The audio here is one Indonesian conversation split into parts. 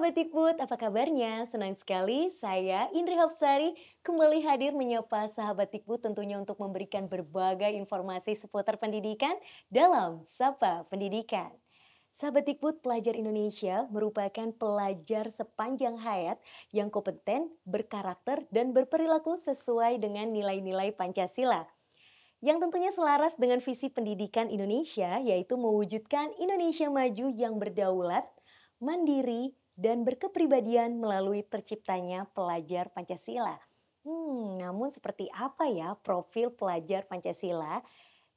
Sahabat Dikbud, apa kabarnya? Senang sekali saya Indri Hapsari kembali hadir menyapa sahabat Dikbud tentunya untuk memberikan berbagai informasi seputar pendidikan dalam Sapa Pendidikan. Sahabat Dikbud, pelajar Indonesia merupakan pelajar sepanjang hayat yang kompeten, berkarakter, dan berperilaku sesuai dengan nilai-nilai Pancasila. Yang tentunya selaras dengan visi pendidikan Indonesia, yaitu mewujudkan Indonesia maju yang berdaulat, mandiri, dan berkepribadian melalui terciptanya pelajar Pancasila. Namun seperti apa ya profil pelajar Pancasila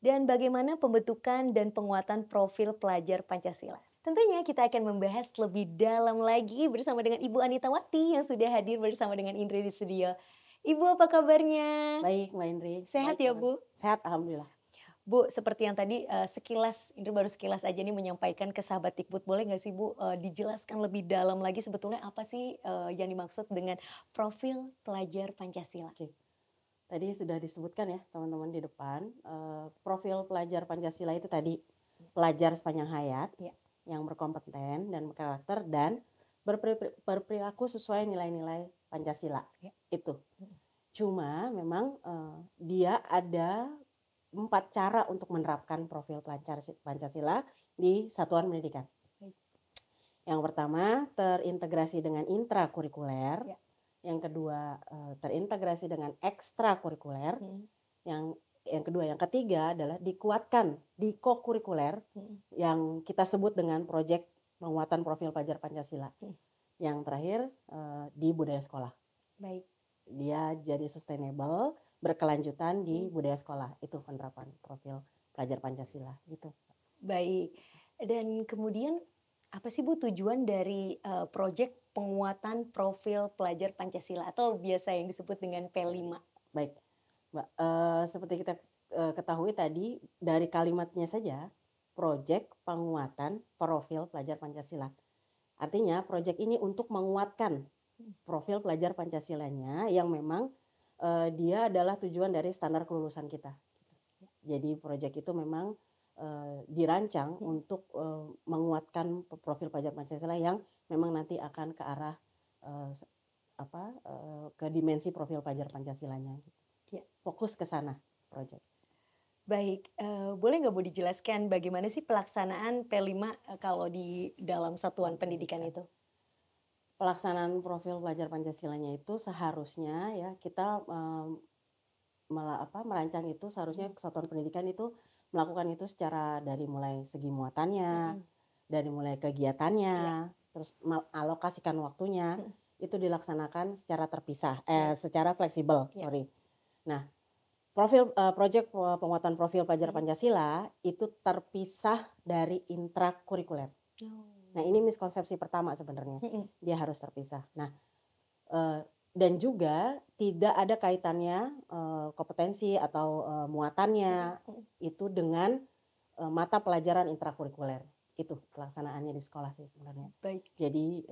dan bagaimana pembentukan dan penguatan profil pelajar Pancasila? Tentunya kita akan membahas lebih dalam lagi bersama dengan Ibu Anita Wati yang sudah hadir bersama dengan Indri di studio. Ibu, apa kabarnya? Baik, Mbak Indri. Sehat Baik, ya, Mbak. Bu? Sehat, alhamdulillah. Bu, seperti yang tadi, sekilas, Indri baru sekilas aja nih menyampaikan ke sahabat Dikbud, boleh nggak sih Bu, dijelaskan lebih dalam lagi sebetulnya apa sih, yang dimaksud dengan profil pelajar Pancasila? Oke. Tadi sudah disebutkan ya teman-teman di depan, profil pelajar Pancasila itu tadi pelajar sepanjang hayat Ya. yang berkompeten dan berkarakter dan berperilaku sesuai nilai-nilai Pancasila. Ya. Itu. Cuma memang dia ada 4 cara untuk menerapkan profil pelajar Pancasila di satuan pendidikan. Baik. Yang pertama, terintegrasi dengan intrakurikuler. Ya. Yang kedua, terintegrasi dengan ekstrakurikuler. Yang kedua, yang ketiga adalah dikuatkan di kokurikuler yang kita sebut dengan proyek penguatan profil pelajar Pancasila. Yang terakhir, di budaya sekolah. Baik. Dia jadi sustainable, berkelanjutan di budaya sekolah. Itu penerapan profil pelajar Pancasila gitu. Baik. Dan kemudian apa sih Bu tujuan dari proyek penguatan profil pelajar Pancasila atau biasa yang disebut dengan P5? Baik, Mbak. Seperti kita ketahui tadi dari kalimatnya saja, proyek penguatan profil pelajar Pancasila. Artinya proyek ini untuk menguatkan profil pelajar Pancasilanya yang memang dia adalah tujuan dari standar kelulusan kita. Jadi proyek itu memang dirancang untuk menguatkan profil pelajar Pancasila yang memang nanti akan ke arah ke dimensi profil pelajar Pancasilanya. Ya. Fokus ke sana proyek. Baik, boleh nggak Bu dijelaskan bagaimana sih pelaksanaan P5 kalau di dalam satuan pendidikan itu? Pelaksanaan profil pelajar Pancasilanya itu seharusnya ya kita merancang itu seharusnya satuan pendidikan itu melakukan itu secara dari mulai segi muatannya, dari mulai kegiatannya, terus alokasikan waktunya, itu dilaksanakan secara terpisah, secara fleksibel, sorry. Nah, proyek penguatan profil pelajar Pancasila itu terpisah dari intrakurikuler. Nah, ini miskonsepsi pertama sebenarnya. Dia harus terpisah. Nah, dan juga tidak ada kaitannya kompetensi atau muatannya itu dengan mata pelajaran intrakurikuler. Itu pelaksanaannya di sekolah sih sebenarnya. Baik. Jadi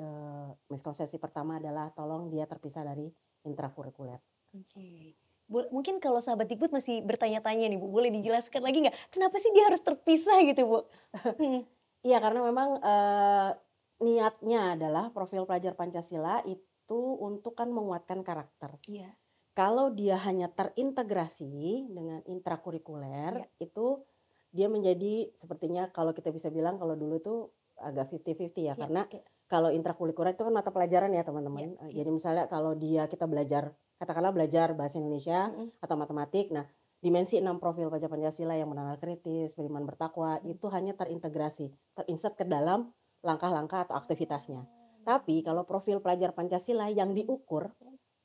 miskonsepsi pertama adalah tolong dia terpisah dari intrakurikuler. Oke. Mungkin kalau sahabat Dikbud masih bertanya-tanya nih Bu, boleh dijelaskan lagi nggak? Kenapa sih dia harus terpisah gitu Bu? Iya, karena memang niatnya adalah profil pelajar Pancasila itu untuk kan menguatkan karakter. Iya. Kalau dia hanya terintegrasi dengan intrakurikuler, itu dia menjadi sepertinya kalau kita bisa bilang kalau dulu itu agak 50-50 ya, karena kalau intrakurikuler itu kan mata pelajaran ya teman-teman. Jadi misalnya kalau kita belajar, katakanlah belajar bahasa Indonesia atau matematik, nah dimensi 6 profil pelajar Pancasila yang mengenal kritis, beriman bertakwa, itu hanya terintegrasi, terinsert ke dalam langkah-langkah atau aktivitasnya. Tapi kalau profil pelajar Pancasila yang diukur,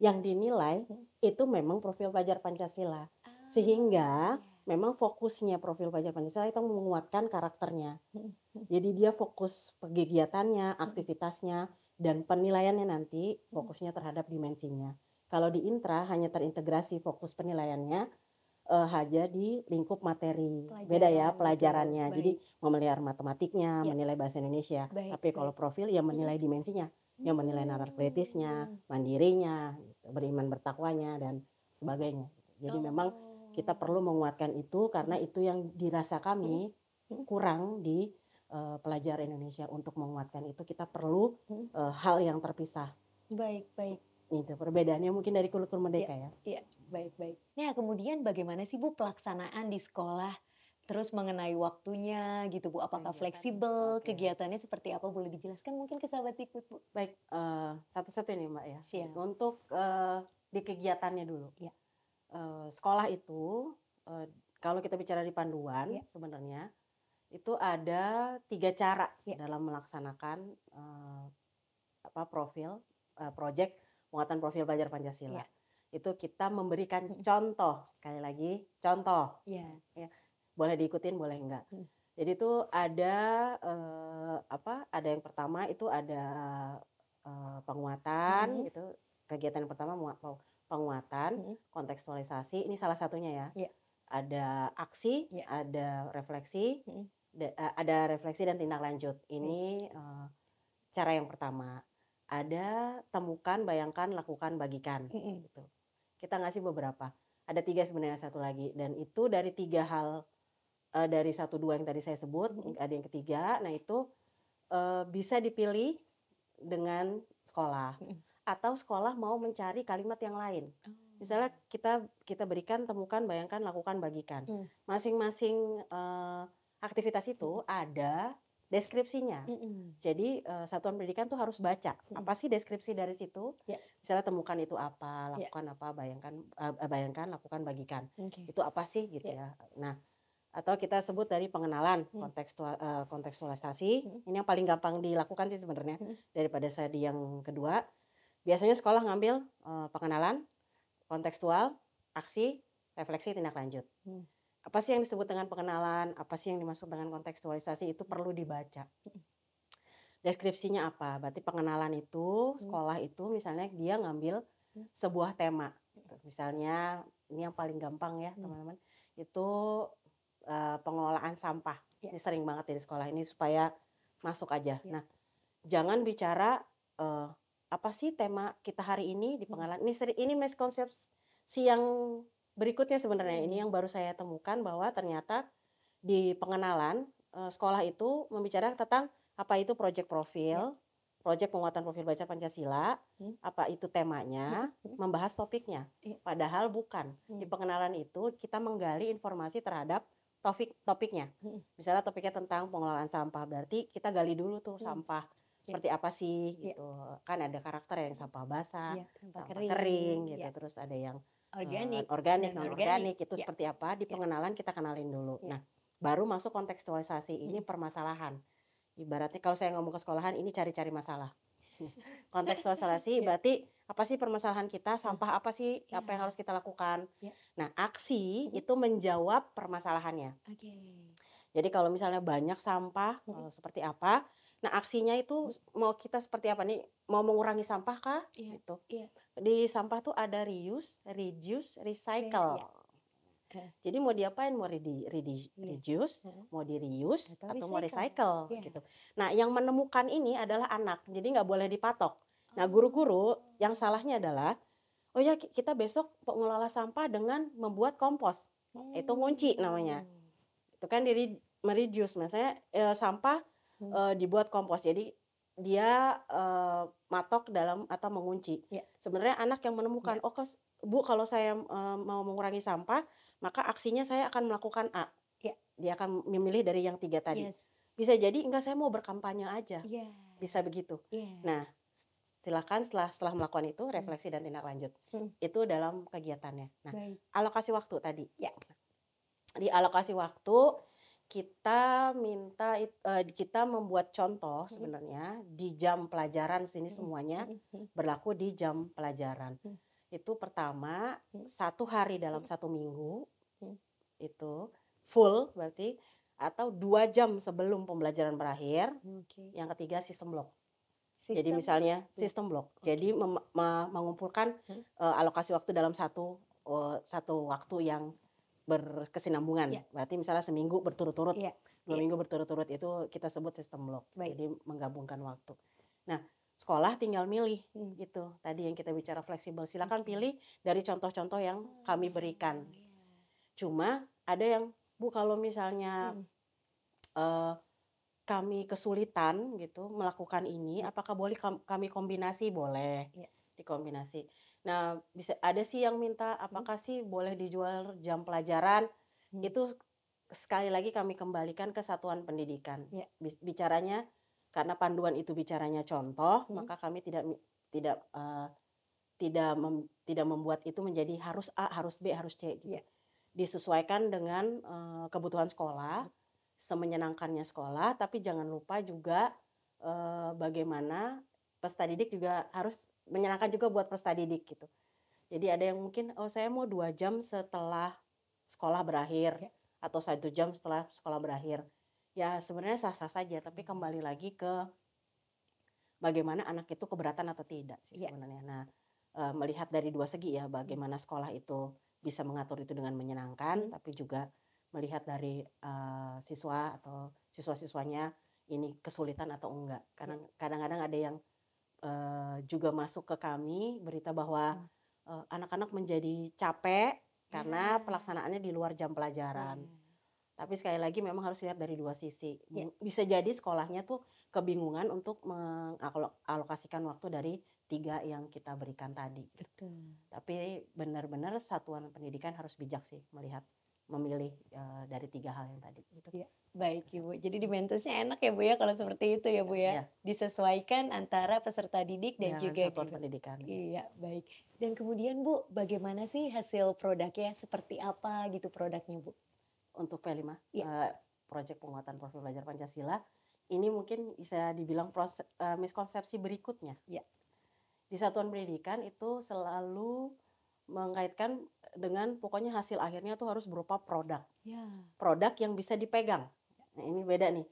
yang dinilai, itu memang profil pelajar Pancasila. Sehingga memang fokusnya profil pelajar Pancasila itu menguatkan karakternya. Jadi dia fokus kegiatannya, aktivitasnya, dan penilaiannya nanti fokusnya terhadap dimensinya. Kalau di intra hanya terintegrasi fokus penilaiannya hanya di lingkup materi. Beda ya pelajarannya. Jadi memelihara matematiknya, menilai bahasa Indonesia. Tapi kalau profil ya menilai dimensinya, yang menilai nalar kritisnya, mandirinya, beriman bertakwanya dan sebagainya. Jadi memang kita perlu menguatkan itu karena itu yang dirasa kami kurang di pelajar Indonesia untuk menguatkan itu kita perlu hal yang terpisah. Baik, baik. Itu perbedaannya mungkin dari kurikulum Merdeka ya. Iya, baik, baik. Nah, kemudian bagaimana sih Bu pelaksanaan di sekolah? Terus mengenai waktunya gitu Bu, apakah Kegiatan, fleksibel? oke. Kegiatannya seperti apa? Boleh dijelaskan mungkin ke sahabat Dikbud Bu? Baik, satu-satu nih Mbak ya. Siap. Untuk di kegiatannya dulu. Iya. Sekolah itu kalau kita bicara di panduan sebenarnya itu ada 3 cara dalam melaksanakan project penguatan profil belajar Pancasila. Itu kita memberikan contoh, sekali lagi contoh. Ya, boleh diikutin, boleh enggak. Jadi itu ada ada yang pertama itu ada penguatan gitu. Kegiatan yang pertama penguatan, kontekstualisasi, ini salah satunya ya. Ada aksi, ada refleksi, ada refleksi dan tindak lanjut. Ini cara yang pertama. Ada temukan, bayangkan, lakukan, bagikan. Gitu. Kita ngasih beberapa. Ada 3 sebenarnya, satu lagi. Dan itu dari 3 hal, dari 1, 2 yang tadi saya sebut, ada yang ketiga. Nah itu bisa dipilih dengan sekolah. Atau sekolah mau mencari kalimat yang lain. Misalnya kita berikan temukan, bayangkan, lakukan, bagikan. Masing-masing aktivitas itu ada deskripsinya. Jadi satuan pendidikan tuh harus baca apa sih deskripsi dari situ. Misalnya temukan itu apa, lakukan apa, bayangkan, lakukan, bagikan. Itu apa sih gitu ya. Nah, atau kita sebut dari pengenalan, kontekstualisasi. Ini yang paling gampang dilakukan sih sebenarnya daripada di yang kedua. Biasanya sekolah ngambil pengenalan, kontekstual, aksi, refleksi, tindak lanjut. Apa sih yang disebut dengan pengenalan, apa sih yang dimaksud dengan kontekstualisasi, itu perlu dibaca. Deskripsinya apa? Berarti pengenalan itu, sekolah itu misalnya dia ngambil sebuah tema. Misalnya, ini yang paling gampang ya teman-teman, itu pengelolaan sampah. Ini sering banget di sekolah ini supaya masuk aja. Nah, jangan bicara apa sih tema kita hari ini di pengenalan. Ini miskonsepsi yang berikutnya sebenarnya. Ini yang baru saya temukan bahwa ternyata di pengenalan sekolah itu membicarakan tentang apa itu project profil, project penguatan profil belajar Pancasila, apa itu temanya, membahas topiknya. Padahal bukan. Di pengenalan itu kita menggali informasi terhadap topiknya. Misalnya topiknya tentang pengelolaan sampah, berarti kita gali dulu tuh sampah. Seperti apa sih gitu. Kan ada karakter yang sampah basah, sampah kering gitu. Terus ada yang organik, non-organik, itu seperti apa, di pengenalan kita kenalin dulu. Nah, baru masuk kontekstualisasi, ini permasalahan. Ibaratnya kalau saya ngomong ke sekolahan, ini cari-cari masalah. Kontekstualisasi berarti apa sih permasalahan kita, sampah apa sih, apa yang harus kita lakukan. Nah, aksi itu menjawab permasalahannya. Jadi kalau misalnya banyak sampah, seperti apa, nah aksinya itu mau kita seperti apa nih, mau mengurangi sampah kah? Gitu. Di sampah tuh ada reuse, reduce, recycle. Jadi mau diapain, mau reduce, mau di reuse, atau mau recycle gitu. Nah, yang menemukan ini adalah anak, jadi nggak boleh dipatok. Nah, guru-guru yang salahnya adalah, oh ya kita besok mengelola sampah dengan membuat kompos. Itu ngunci namanya. Itu kan mereduce, misalnya sampah dibuat kompos. Jadi dia matok dalam atau mengunci. Sebenarnya anak yang menemukan, oh Bu kalau saya mau mengurangi sampah, maka aksinya saya akan melakukan A. Dia akan memilih dari yang 3 tadi. Bisa jadi enggak, saya mau berkampanye aja. Bisa begitu. Nah, silakan setelah melakukan itu refleksi dan tindak lanjut. Itu dalam kegiatannya. Nah, alokasi waktu tadi. Di alokasi waktu kita minta kita membuat contoh sebenarnya di jam pelajaran sini semuanya berlaku di jam pelajaran. Itu pertama 1 hari dalam 1 minggu itu full berarti, atau 2 jam sebelum pembelajaran berakhir. Yang ketiga sistem blok. Jadi misalnya sistem blok. Jadi mengumpulkan alokasi waktu dalam satu waktu yang berkesinambungan. Berarti misalnya seminggu berturut-turut, 2 minggu berturut-turut, itu kita sebut sistem blok. Jadi menggabungkan waktu. Nah, sekolah tinggal milih gitu. Tadi yang kita bicara fleksibel, silakan pilih dari contoh-contoh yang kami berikan. Cuma ada yang, Bu kalau misalnya kami kesulitan gitu melakukan ini, Ya. apakah boleh kami kombinasi? Boleh, Ya. dikombinasi. Nah, bisa ada sih yang minta, Mhm. apakah sih boleh dijual jam pelajaran? Hmm. Itu sekali lagi kami kembalikan ke satuan pendidikan. Ya. Bicaranya karena panduan itu bicaranya contoh, Mhm. maka kami tidak, tidak membuat itu menjadi harus A, harus B, harus C gitu. Ya. Disesuaikan dengan, kebutuhan sekolah, semenyenangkannya sekolah, tapi jangan lupa juga, bagaimana peserta didik juga harus menyenangkan juga buat peserta didik gitu. Jadi ada yang mungkin, "Oh saya mau 2 jam setelah sekolah berakhir," Ya. atau 1 jam setelah sekolah berakhir. Ya sebenarnya sah-sah saja, tapi kembali lagi ke bagaimana anak itu keberatan atau tidak sih Ya. sebenarnya. Nah, melihat dari dua segi ya, bagaimana sekolah itu bisa mengatur itu dengan menyenangkan, tapi juga melihat dari, siswa atau siswa-siswanya ini kesulitan atau enggak. Ya. Karena kadang-kadang ada yang, juga masuk ke kami berita bahwa, anak-anak menjadi capek karena Ya. pelaksanaannya di luar jam Ya. pelajaran. Tapi sekali lagi memang harus lihat dari dua sisi. Ya. Bisa jadi sekolahnya tuh kebingungan untuk mengalokasikan waktu dari 3 yang kita berikan tadi gitu. Betul. Tapi benar-benar satuan pendidikan harus bijak sih memilih, dari 3 hal yang tadi gitu. Ya, baik Ibu. Jadi di Mentesnya enak ya Bu ya kalau seperti itu ya Bu ya? Iya, Disesuaikan antara peserta didik dan dengan juga satuan guru. pendidikan. Iya, baik. Dan kemudian Bu, bagaimana sih hasil produknya? Seperti apa gitu produknya Bu? Untuk P5, Iya. Project Penguatan Profil Belajar Pancasila, ini mungkin bisa dibilang miskonsepsi berikutnya. Ya. Di satuan pendidikan itu selalu mengaitkan dengan pokoknya hasil akhirnya tuh harus berupa produk. Ya. Produk yang bisa dipegang. Nah, ini beda nih,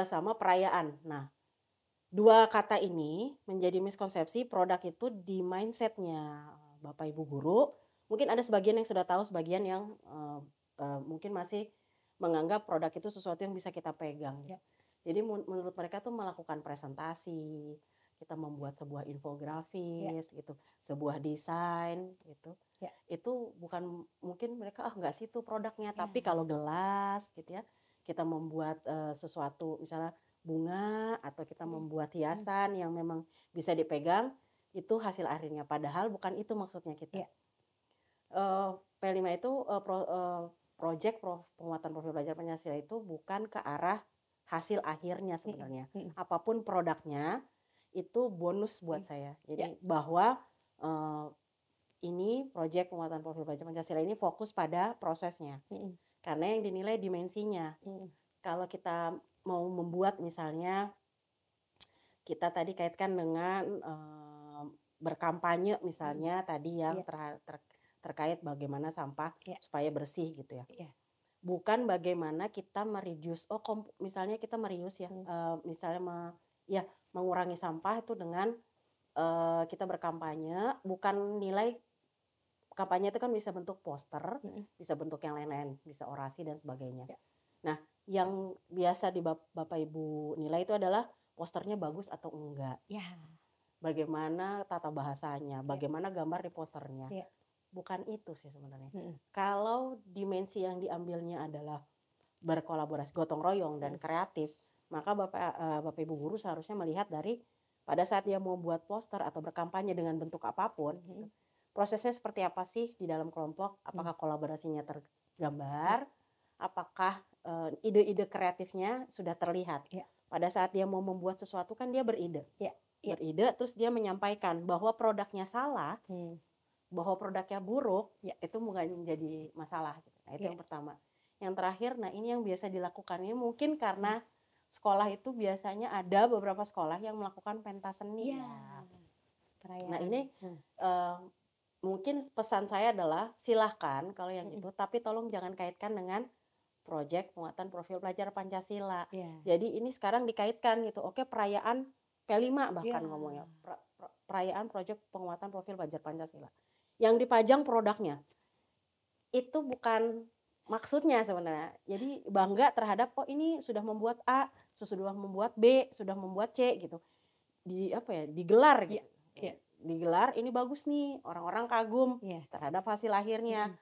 sama perayaan. Nah, 2 kata ini menjadi miskonsepsi produk itu di mindset-nya Bapak Ibu guru. Mungkin ada sebagian yang sudah tahu, sebagian yang, mungkin masih menganggap produk itu sesuatu yang bisa kita pegang. Ya. Jadi menurut mereka tuh melakukan presentasi, kita membuat sebuah Ya. infografis gitu, sebuah desain gitu. Ya. Itu bukan mungkin mereka, "Ah nggak sih itu produknya." Ya. Tapi kalau gelas gitu ya, kita membuat, sesuatu misalnya bunga atau kita membuat hiasan yang memang bisa dipegang, itu hasil akhirnya. Padahal bukan itu maksudnya kita. Ya. P5 itu, penguatan profil belajar Pancasila itu bukan ke arah hasil akhirnya Mhm. sebenarnya. Mhm. Apapun produknya, itu bonus buat Mhm. saya. Ya. Jadi bahwa, eee, ini proyek penguatan profil belajar Pancasila ini fokus pada prosesnya, Mhm. karena yang dinilai dimensinya. Mhm. Kalau kita mau membuat misalnya, kita tadi kaitkan dengan, berkampanye Mhm. misalnya tadi yang Ya. terkait bagaimana sampah Ya. supaya bersih gitu ya. Ya. Bukan bagaimana kita misalnya kita ya, Mhm. misalnya ya mengurangi sampah itu dengan, kita berkampanye, bukan nilai kampanye itu kan bisa bentuk poster, Mhm. bisa bentuk yang lain-lain, bisa orasi dan sebagainya. Ya. Nah, yang biasa di Bapak Ibu nilai itu adalah posternya bagus atau enggak, Ya. bagaimana tata bahasanya, Ya. bagaimana gambar di posternya. Ya. Bukan itu sih sebenarnya. Mhm. Kalau dimensi yang diambilnya adalah berkolaborasi, gotong royong dan Mhm. kreatif, maka Bapak Ibu guru seharusnya melihat dari pada saat dia mau buat poster atau berkampanye dengan bentuk apapun gitu, Mhm. prosesnya seperti apa sih di dalam kelompok, Mhm. apakah kolaborasinya Ya. tergambar, apakah, ide-ide kreatifnya sudah terlihat. Ya. Pada saat dia mau membuat sesuatu kan dia beride, Ya. Ya. terus dia menyampaikan bahwa produknya salah, Mhm. bahwa produknya buruk, Ya. itu bukan menjadi masalah gitu. Nah, itu Ya. yang pertama. Yang terakhir, nah ini yang biasa dilakukan, ini mungkin Mhm. karena sekolah itu biasanya ada beberapa sekolah yang melakukan pentas seni Iya, ya. Nah perayaan. ini, eee, mungkin pesan saya adalah silahkan kalau yang Mhm. itu, tapi tolong jangan kaitkan dengan proyek penguatan profil pelajar Pancasila. Iya. Jadi ini sekarang dikaitkan gitu, oke perayaan P5 Iya. bahkan ngomongnya, perayaan proyek penguatan profil pelajar Pancasila. Yang dipajang produknya, itu bukan maksudnya sebenarnya. Jadi bangga terhadap, oh ini sudah membuat A, sudah membuat B, sudah membuat C gitu. Digelar Iya. gitu. Iya. Digelar, ini bagus nih, orang-orang kagum Iya. terhadap hasil akhirnya. Mhm.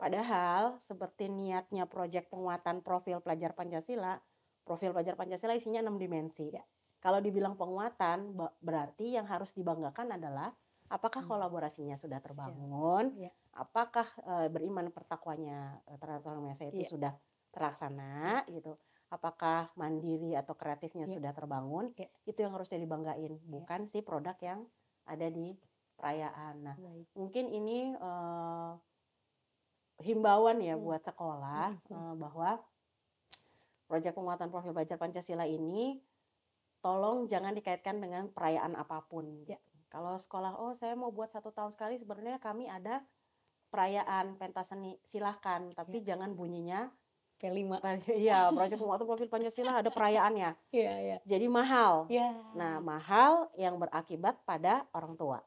Padahal seperti niatnya proyek penguatan profil pelajar Pancasila, profil pelajar Pancasila isinya 6 dimensi. Ya. Kalau dibilang penguatan, berarti yang harus dibanggakan adalah apakah kolaborasinya sudah terbangun, apakah beriman pertakwanya terhadap Tuhan Maha Esa itu sudah terlaksana gitu, apakah mandiri atau kreatifnya sudah terbangun, itu yang harusnya dibanggain, bukan si produk yang ada di perayaan. Nah, mungkin ini himbauan ya buat sekolah bahwa proyek penguatan profil pelajar Pancasila ini tolong jangan dikaitkan dengan perayaan apapun. Kalau sekolah, oh saya mau buat 1 tahun sekali, sebenarnya kami ada perayaan pentas seni, silahkan. Tapi jangan bunyinya P5. Iya, proyek penguatan profil Pancasila ada perayaannya. Jadi mahal. Nah, mahal yang berakibat pada orang tua.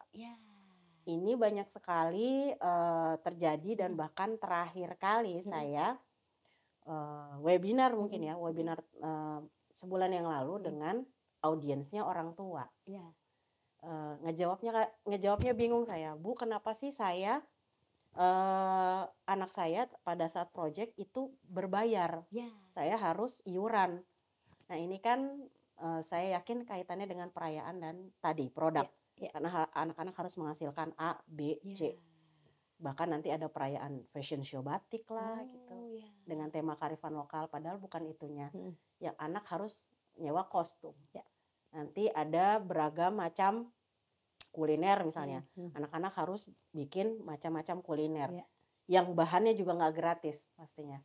Ini banyak sekali terjadi dan bahkan terakhir kali saya webinar mungkin ya, webinar sebulan yang lalu dengan audiensnya orang tua. Ngejawabnya bingung saya, Bu, kenapa sih saya anak saya pada saat project itu berbayar, saya harus iuran. Nah ini kan saya yakin kaitannya dengan perayaan dan tadi produk, karena anak-anak harus menghasilkan A, B, C. Bahkan nanti ada perayaan fashion show batik lah gitu, dengan tema kearifan lokal, padahal bukan itunya. Yang anak harus nyewa kostum. Nanti ada beragam macam kuliner misalnya, anak-anak harus bikin macam-macam kuliner, yang bahannya juga nggak gratis pastinya.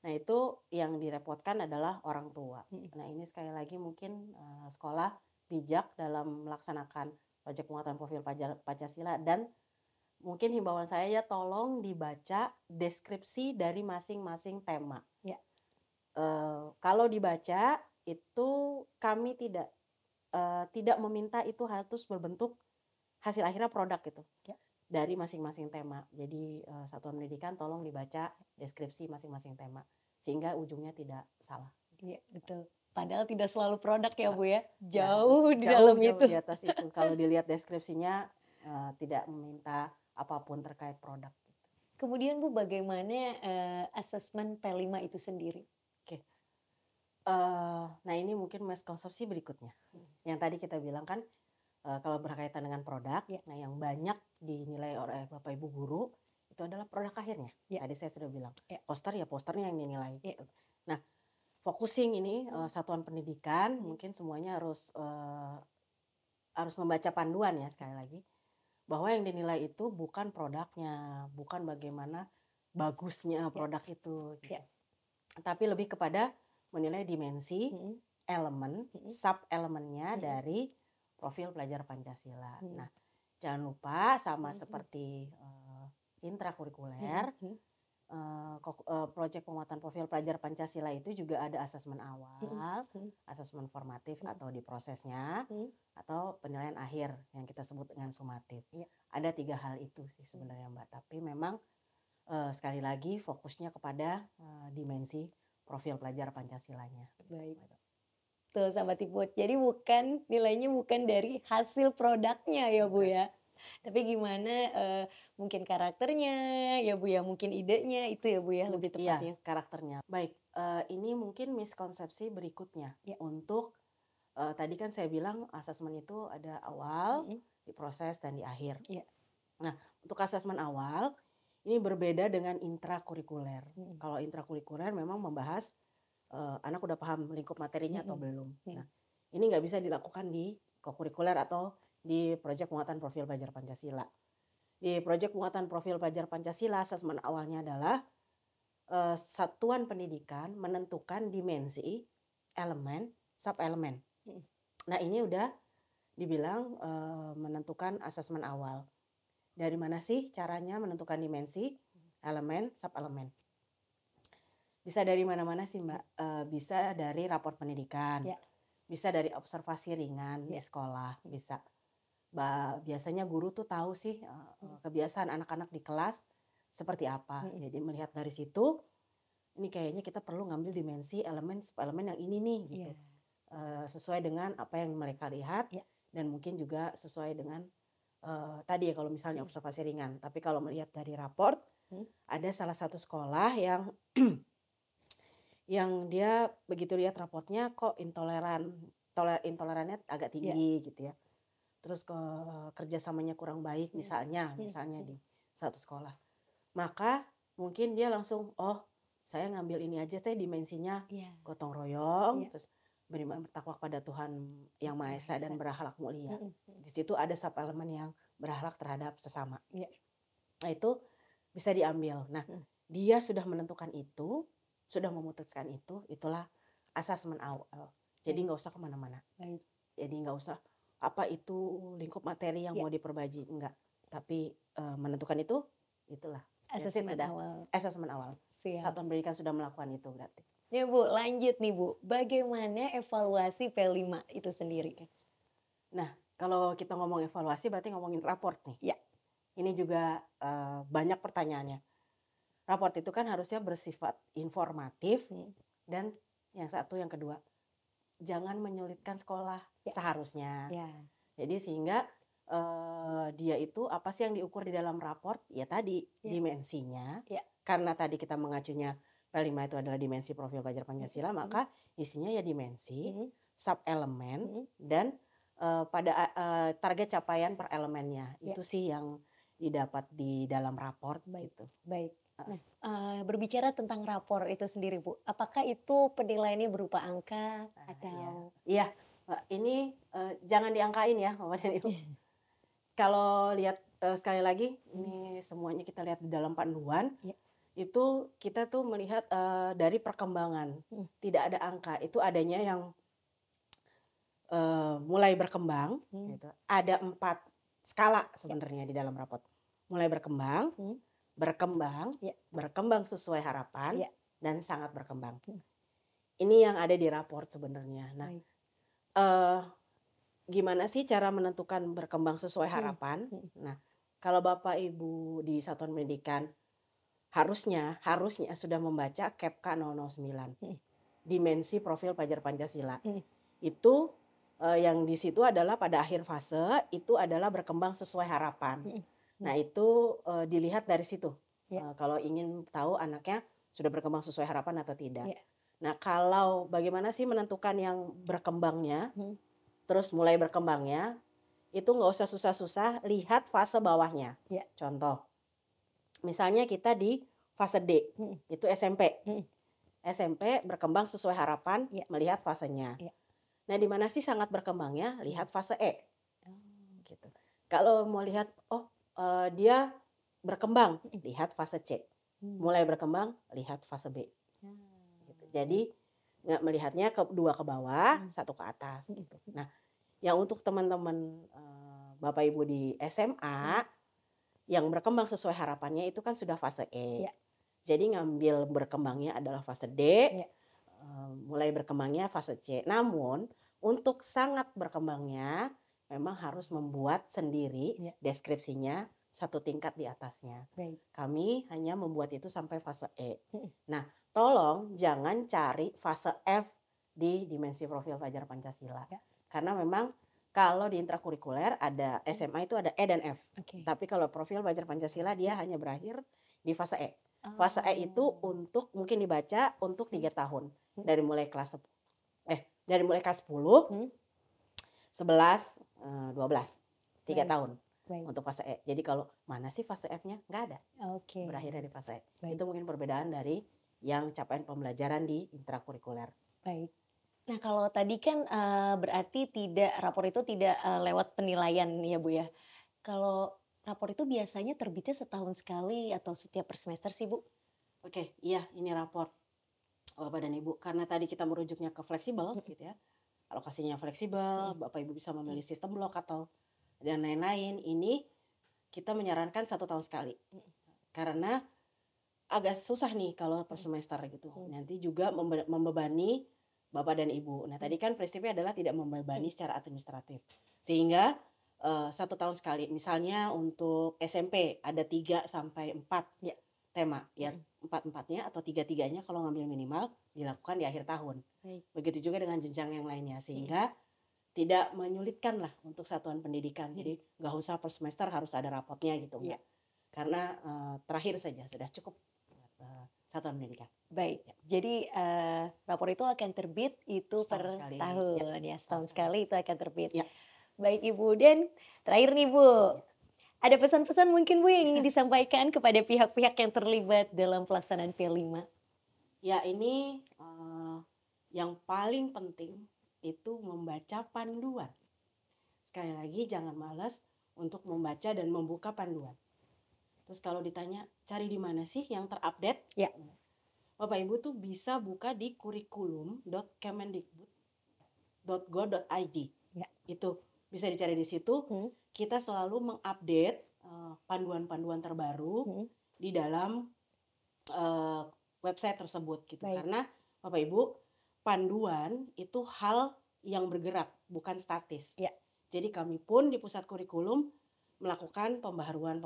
Nah itu yang direpotkan adalah orang tua. Nah ini sekali lagi mungkin sekolah bijak dalam melaksanakan proyek penguatan profil Pancasila, dan mungkin himbauan saya ya, tolong dibaca deskripsi dari masing-masing tema. Kalau dibaca itu kami tidak meminta itu harus berbentuk hasil akhirnya produk gitu dari masing-masing tema. Jadi satuan pendidikan tolong dibaca deskripsi masing-masing tema sehingga ujungnya tidak salah. Iya betul. Padahal tidak selalu produk ya Bu ya, jauh di dalam itu. Di atas itu. Kalau dilihat deskripsinya tidak meminta apapun terkait produk. Kemudian Bu, bagaimana asesmen P5 itu sendiri? Nah ini mungkin miskonsepsi berikutnya. Yang tadi kita bilang kan kalau berkaitan dengan produk, nah yang banyak dinilai oleh Bapak Ibu guru itu adalah produk akhirnya. Tadi saya sudah bilang, poster ya posternya yang dinilai. Gitu. Nah, focusing ini satuan pendidikan mungkin semuanya harus membaca panduan ya sekali lagi, bahwa yang dinilai itu bukan produknya, bukan bagaimana bagusnya produk itu, gitu. Tapi lebih kepada menilai dimensi, elemen, sub-elemennya dari profil pelajar Pancasila. Nah, jangan lupa sama seperti intrakurikuler, proyek penguatan profil pelajar Pancasila itu juga ada asesmen awal, asesmen formatif atau di prosesnya, atau penilaian akhir yang kita sebut dengan sumatif. Ada 3 hal itu sebenarnya Mbak, tapi memang sekali lagi fokusnya kepada dimensi profil pelajar Pancasilanya. Baik. Tuh Sahabat Iput, jadi nilainya bukan dari hasil produknya ya Bu ya. Tapi gimana mungkin karakternya ya Bu ya, mungkin idenya itu ya Bu ya lebih tepatnya. Iya, karakternya. Baik, ini mungkin miskonsepsi berikutnya. Untuk tadi kan saya bilang asesmen itu ada awal, di proses dan di akhir. Nah, untuk asesmen awal ini berbeda dengan intrakurikuler. Kalau intrakurikuler memang membahas anak udah paham lingkup materinya atau belum. Nah, ini nggak bisa dilakukan di kokurikuler atau di proyek penguatan profil pelajar Pancasila. Di proyek penguatan profil pelajar Pancasila, asesmen awalnya adalah satuan pendidikan menentukan dimensi, elemen, sub-elemen. Nah ini udah dibilang menentukan asesmen awal. Dari mana sih caranya menentukan dimensi, elemen, sub-elemen? Bisa dari mana-mana sih Mbak. Bisa dari raport pendidikan, bisa dari observasi ringan di sekolah, bisa. Biasanya guru tuh tahu sih kebiasaan anak-anak di kelas seperti apa. Jadi melihat dari situ, ini kayaknya kita perlu ngambil dimensi, elemen, sub-elemen yang ini nih gitu. Sesuai dengan apa yang mereka lihat dan mungkin juga sesuai dengan tadi ya kalau misalnya observasi ringan. Tapi kalau melihat dari raport, ada salah satu sekolah yang yang dia begitu lihat raportnya kok intolerannya agak Ya. tinggi gitu ya. Terus kerjasamanya kurang baik misalnya di satu sekolah. Maka mungkin dia langsung, oh saya ngambil ini aja teh dimensinya Ya. gotong royong, Ya. terus beriman bertakwa pada Tuhan yang Maha Esa dan berakhlak mulia. Di situ ada sub elemen yang berakhlak terhadap sesama. Ya. Nah itu bisa diambil. Nah dia sudah menentukan itu, sudah memutuskan itu, itulah asesmen awal. Jadi nggak usah kemana-mana. Jadi nggak usah apa itu lingkup materi yang mau diperbaiki, enggak. Tapi menentukan itu, itulah. Asesmen awal. Asesmen awal. Satuan pendidikan sudah melakukan itu berarti. Ya Bu, lanjut nih Bu. Bagaimana evaluasi P5 itu sendiri? Nah, kalau kita ngomong evaluasi berarti ngomongin raport nih. Ya. Ini juga banyak pertanyaannya. Raport itu kan harusnya bersifat informatif dan yang satu, yang kedua, jangan menyulitkan sekolah seharusnya. Ya. Jadi sehingga dia itu apa sih yang diukur di dalam raport? Ya tadi dimensinya. Karena tadi kita mengacunya P5 itu adalah dimensi profil pelajar Pancasila, maka isinya ya dimensi, sub elemen dan pada target capaian per elemennya. Itu sih yang didapat di dalam raport. Gitu. Baik. Nah, berbicara tentang rapor itu sendiri Bu, apakah itu penilaiannya berupa angka atau? Iya, ini jangan diangkain ya Bapak dan Ibu. Kalau lihat sekali lagi, ini semuanya kita lihat di dalam panduan, itu kita tuh melihat dari perkembangan, tidak ada angka, itu adanya yang mulai berkembang, gitu. Ada 4 skala sebenarnya di dalam raport, mulai berkembang, berkembang sesuai harapan, dan sangat berkembang. Ini yang ada di raport sebenarnya. Nah, gimana sih cara menentukan berkembang sesuai harapan? Nah, kalau Bapak Ibu di Satuan Pendidikan harusnya sudah membaca KEPK 009, dimensi profil pelajar Pancasila. Itu yang di situ adalah pada akhir fase itu adalah berkembang sesuai harapan. Nah itu dilihat dari situ. Kalau ingin tahu anaknya sudah berkembang sesuai harapan atau tidak. Nah kalau bagaimana sih menentukan yang berkembangnya, terus mulai berkembangnya, itu nggak usah susah-susah, lihat fase bawahnya. Contoh, misalnya kita di fase D, itu SMP. SMP berkembang sesuai harapan, melihat fasenya. Nah di mana sih sangat berkembangnya, lihat fase E. Gitu. Kalau mau lihat, dia berkembang, lihat fase C. Mulai berkembang, lihat fase B. Gitu. Jadi nggak melihatnya dua ke bawah, satu ke atas. Gitu. Nah, yang untuk teman-teman Bapak Ibu di SMA yang berkembang sesuai harapannya itu kan sudah fase E. Jadi ngambil berkembangnya adalah fase D, mulai berkembangnya fase C. Namun untuk sangat berkembangnya memang harus membuat sendiri deskripsinya satu tingkat di atasnya. Kami hanya membuat itu sampai fase E. Nah, tolong jangan cari fase F di dimensi profil pelajar Pancasila. Karena memang kalau di intrakurikuler ada SMA itu ada E dan F. Tapi kalau profil pelajar Pancasila dia hanya berakhir di fase E. Fase E itu untuk mungkin dibaca untuk 3 tahun. Dari mulai kelas 10, 11, 12, 3 tahun untuk fase E. Jadi kalau mana sih fase F-nya? Nggak ada. Berakhir dari fase E. Itu mungkin perbedaan dari yang capaian pembelajaran di intrakurikuler. Baik. Nah kalau tadi kan berarti rapor itu tidak lewat penilaian ya Bu ya. Kalau rapor itu biasanya terbitnya setahun sekali atau setiap per semester sih Bu? Oke, iya ini rapor Bapak dan Ibu. Karena tadi kita merujuknya ke fleksibel gitu ya. Alokasinya fleksibel, Bapak Ibu bisa memilih sistem blok atau dan lain-lain. Ini kita menyarankan 1 tahun sekali. Karena agak susah nih kalau per semester gitu. Nanti juga membebani Bapak dan Ibu. Nah tadi kan prinsipnya adalah tidak membebani secara administratif. Sehingga 1 tahun sekali. Misalnya untuk SMP ada 3 sampai 4 tema. Ya 4-4-nya atau 3-3-nya kalau ngambil minimal dilakukan di akhir tahun. Begitu juga dengan jenjang yang lainnya. Sehingga tidak menyulitkan lah untuk satuan pendidikan. Jadi nggak usah per semester harus ada rapotnya gitu. Karena terakhir saja sudah cukup 1 satuan pendidikan. Baik, Ya, jadi, rapor itu akan terbit itu setahun per sekali. Ya, tahun ya, setahun setahun sekali. sekali itu akan terbit. Ya, Baik Ibu, dan terakhir nih Bu, ya. ada pesan-pesan mungkin Bu yang ingin disampaikan kepada pihak-pihak yang terlibat dalam pelaksanaan P5? Ya, ini yang paling penting itu membaca panduan. Sekali lagi jangan malas untuk membaca dan membuka panduan. Terus kalau ditanya cari di mana sih yang terupdate? Ya. Bapak Ibu tuh bisa buka di kurikulum.kemendikbud.go.id. Ya. Itu bisa dicari di situ. Kita selalu mengupdate panduan-panduan terbaru di dalam website tersebut gitu. Baik. Karena Bapak Ibu, panduan itu hal yang bergerak, bukan statis. Ya. Jadi kami pun di pusat kurikulum melakukan pembaharuan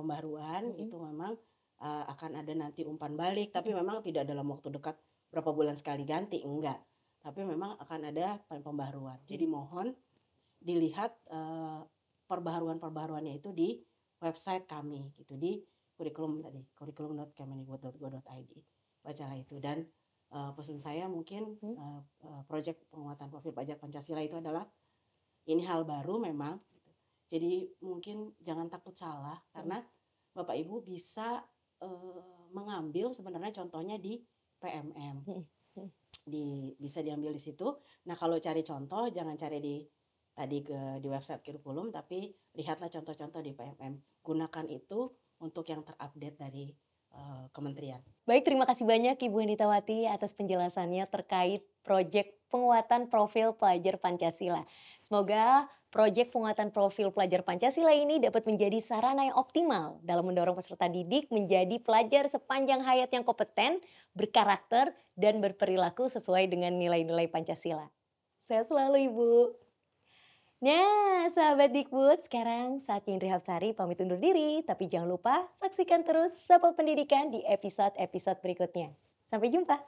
itu memang akan ada nanti umpan balik, tapi memang tidak dalam waktu dekat berapa bulan sekali ganti, enggak. Tapi memang akan ada pembaharuan. Jadi mohon dilihat perbaharuan-perbaharuannya itu di website kami gitu, di kurikulum tadi, kurikulum.kemendikbud.go.id. Bacalah itu. Dan pesan saya mungkin proyek penguatan profil pelajar Pancasila itu adalah ini hal baru memang. Jadi mungkin jangan takut salah karena Bapak Ibu bisa mengambil sebenarnya contohnya di PMM. Bisa diambil di situ. Nah, kalau cari contoh jangan cari di website kurikulum, tapi lihatlah contoh-contoh di PMM. Gunakan itu untuk yang terupdate dari kementerian. Baik, terima kasih banyak Ibu Henditawati atas penjelasannya terkait proyek penguatan profil pelajar Pancasila. Semoga proyek penguatan profil pelajar Pancasila ini dapat menjadi sarana yang optimal dalam mendorong peserta didik menjadi pelajar sepanjang hayat yang kompeten, berkarakter, dan berperilaku sesuai dengan nilai-nilai Pancasila. Sehat selalu Ibu. Nah, sahabat Dikbud, sekarang saatnya Indri Hapsari pamit undur diri. Tapi jangan lupa saksikan terus Sapa Pendidikan di episode-episode berikutnya. Sampai jumpa.